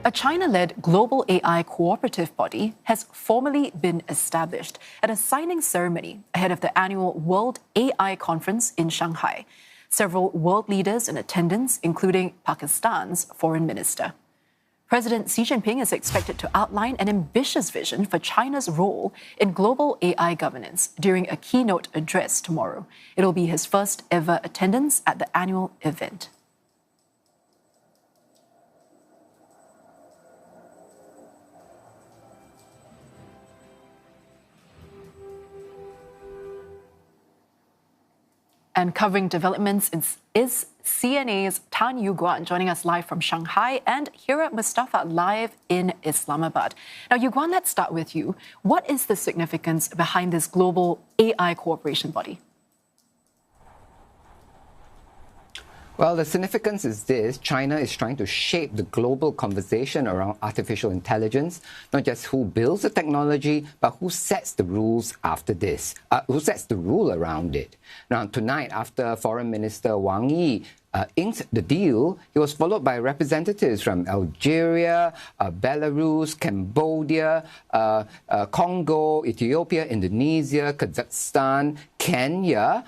A China-led global AI cooperative body has formally been established at a signing ceremony ahead of the annual World AI Conference in Shanghai. Several world leaders in attendance, including Pakistan's foreign minister. President Xi Jinping is expected to outline an ambitious vision for China's role in global AI governance during a keynote address tomorrow. It'll be his first ever attendance at the annual event. And covering developments is CNA's Yew Guan, joining us live from Shanghai, and Hira Mustafa live in Islamabad. Now, Yew Guan, let's start with you. What is the significance behind this global AI cooperation body? Well, the significance is this: China is trying to shape the global conversation around artificial intelligence, not just who builds the technology, but who sets the rules after this, who sets the rule around it. Now, tonight, after Foreign Minister Wang Yi inked the deal, he was followed by representatives from Algeria, Belarus, Cambodia, Congo, Ethiopia, Indonesia, Kazakhstan, Kenya,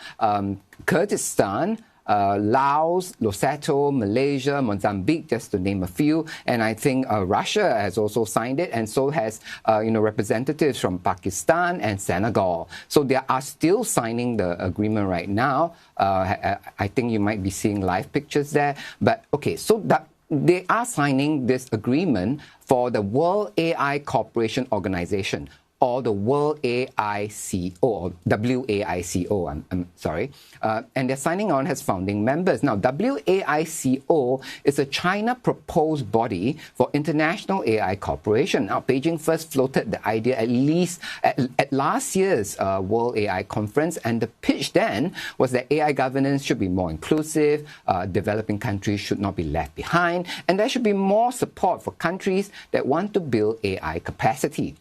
Kyrgyzstan, Laos, Lesotho, Malaysia, Mozambique, just to name a few. And I think Russia has also signed it, and so has representatives from Pakistan and Senegal. So they are still signing the agreement right now. I think you might be seeing live pictures there. But okay, so they are signing this agreement for the World AI Cooperation Organization, or the World AICO, or WAICO, I'm sorry. And they're signing on as founding members. Now, WAICO is a China-proposed body for international AI cooperation. Now, Beijing first floated the idea at last year's World AI Conference, and the pitch then was that AI governance should be more inclusive, developing countries should not be left behind, and there should be more support for countries that want to build AI capacity.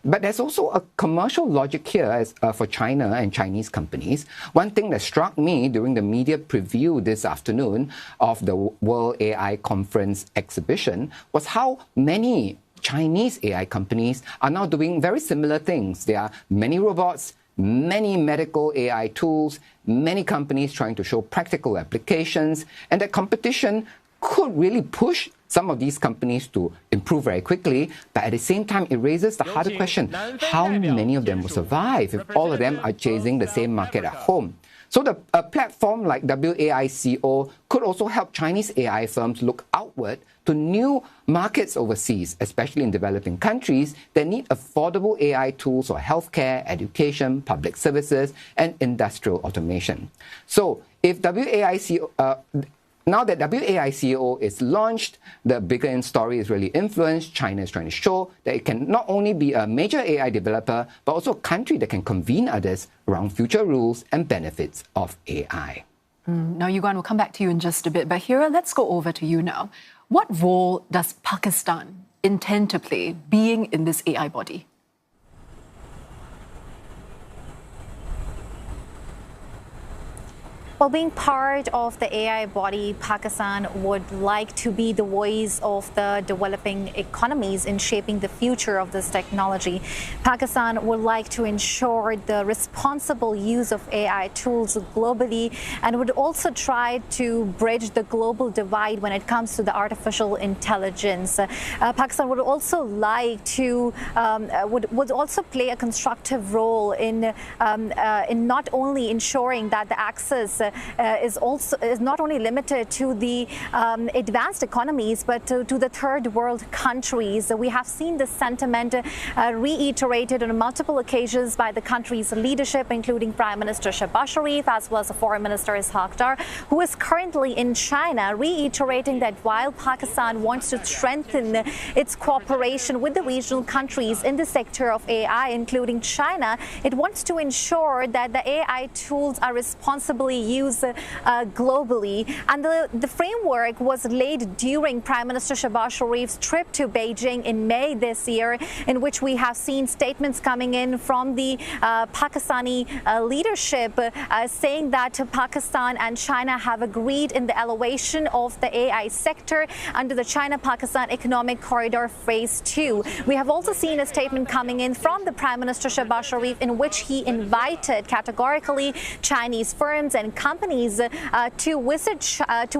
But there's also a commercial logic here for China and Chinese companies. One thing that struck me during the media preview this afternoon of the World AI Conference exhibition was how many Chinese AI companies are now doing very similar things. There are many robots, many medical AI tools, many companies trying to show practical applications, and that competition could really push some of these companies to improve very quickly, but at the same time, it raises the harder question: how many of them will survive if all of them are chasing the same market at home? So a platform like WAICO could also help Chinese AI firms look outward to new markets overseas, especially in developing countries that need affordable AI tools for healthcare, education, public services, and industrial automation. So if now that WAICO is launched, the bigger story is really influenced. China is trying to show that it can not only be a major AI developer, but also a country that can convene others around future rules and benefits of AI. Now, Yew Guan, we'll come back to you in just a bit. But Hira, let's go over to you now. What role does Pakistan intend to play being in this AI body? Well, being part of the AI body, Pakistan would like to be the voice of the developing economies in shaping the future of this technology. Pakistan would like to ensure the responsible use of AI tools globally, and would also try to bridge the global divide when it comes to the artificial intelligence. Pakistan would also like to would also play a constructive role in not only ensuring that the access is not only limited to the advanced economies, but to the third world countries. We have seen this sentiment reiterated on multiple occasions by the country's leadership, including Prime Minister Shehbaz Sharif, as well as the Foreign Minister Ishaq Dar, who is currently in China, reiterating that while Pakistan wants to strengthen its cooperation with the regional countries in the sector of AI, including China, it wants to ensure that the AI tools are responsibly use globally. And the framework was laid during Prime Minister Shehbaz Sharif's trip to Beijing in May this year, in which we have seen statements coming in from the Pakistani leadership saying that Pakistan and China have agreed in the elevation of the AI sector under the China-Pakistan Economic Corridor Phase 2. We have also seen a statement coming in from the Prime Minister Shehbaz Sharif in which he invited categorically Chinese firms and companies to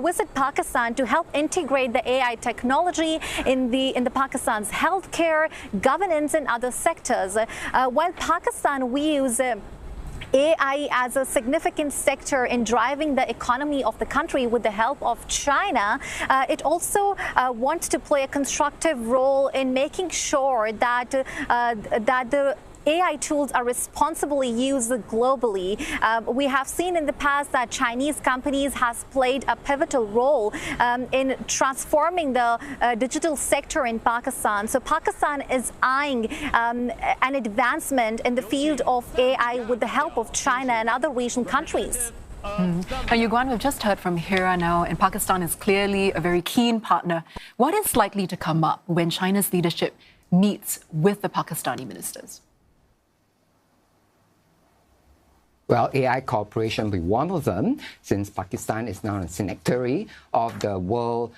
visit Pakistan to help integrate the AI technology in the Pakistan's healthcare, governance, and other sectors. While Pakistan views AI as a significant sector in driving the economy of the country with the help of China, it also wants to play a constructive role in making sure that the AI tools are responsibly used globally. We have seen in the past that Chinese companies has played a pivotal role in transforming the digital sector in Pakistan. So Pakistan is eyeing an advancement in the field of AI with the help of China and other regional countries. Now, Yew Guan, we've just heard from Hira now, and Pakistan is clearly a very keen partner. What is likely to come up when China's leadership meets with the Pakistani ministers? Well, AI cooperation will be one of them, since Pakistan is now a signatory of the World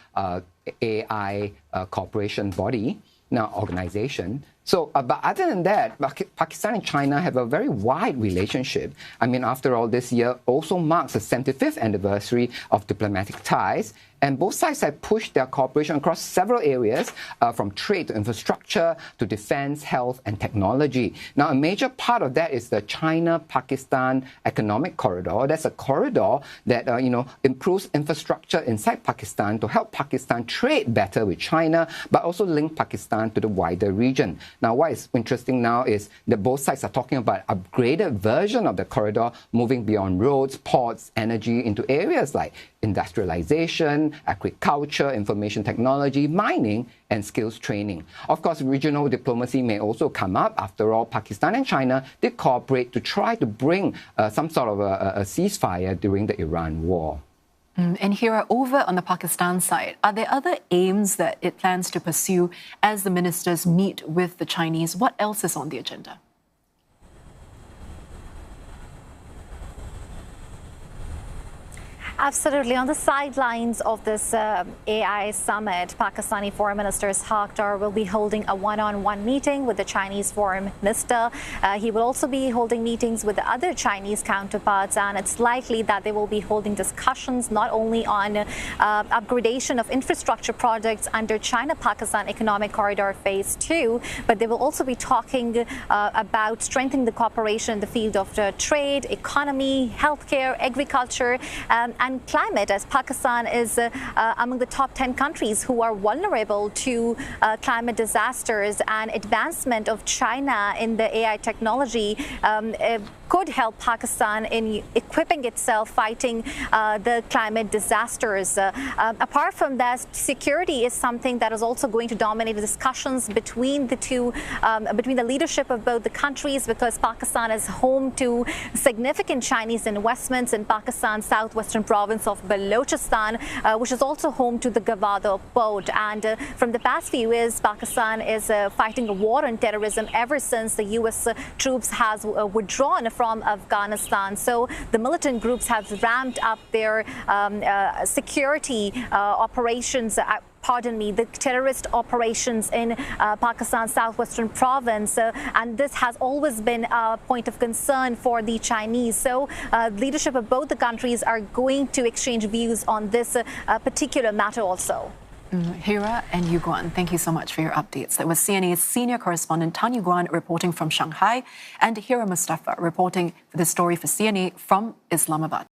AI Cooperation Body, now organization. So, but other than that, Pakistan and China have a very wide relationship. I mean, after all, this year also marks the 75th anniversary of diplomatic ties. And both sides have pushed their cooperation across several areas, from trade to infrastructure to defense, health, and technology. Now, a major part of that is the China-Pakistan Economic Corridor. That's a corridor that, improves infrastructure inside Pakistan to help Pakistan trade better with China, but also link Pakistan to the wider region. Now, what is interesting now is that both sides are talking about an upgraded version of the corridor, moving beyond roads, ports, energy into areas like industrialization, agriculture, information technology, mining, and skills training. Of course, regional diplomacy may also come up. After all, Pakistan and China did cooperate to try to bring some sort of a ceasefire during the Iran war. And here, over on the Pakistan side, are there other aims that it plans to pursue as the ministers meet with the Chinese? What else is on the agenda? Absolutely. On the sidelines of this AI summit, Pakistani Foreign Minister Ishaq Dar will be holding a one-on-one meeting with the Chinese Foreign Minister. He will also be holding meetings with the other Chinese counterparts, and it's likely that they will be holding discussions not only on upgradation of infrastructure projects under China-Pakistan Economic Corridor Phase 2, but they will also be talking about strengthening the cooperation in the field of trade, economy, healthcare, agriculture, and climate, as Pakistan is among the top 10 countries who are vulnerable to climate disasters, and advancement of China in the AI technology could help Pakistan in equipping itself fighting the climate disasters. Apart from that, security is something that is also going to dominate the discussions between the leadership of both the countries, because Pakistan is home to significant Chinese investments in Pakistan's southwestern province of Balochistan, which is also home to the Gwadar port. And from the past few years, Pakistan is fighting a war on terrorism ever since the U.S. troops has withdrawn from Afghanistan. So the militant groups have ramped up their security operations. The terrorist operations in Pakistan's southwestern province, and this has always been a point of concern for the Chinese. So leadership of both the countries are going to exchange views on this particular matter also. Hira and Yew Guan, thank you so much for your updates. That was CNA's senior correspondent Tan Yew Guan reporting from Shanghai, and Hira Mustafa reporting for the story for CNA from Islamabad.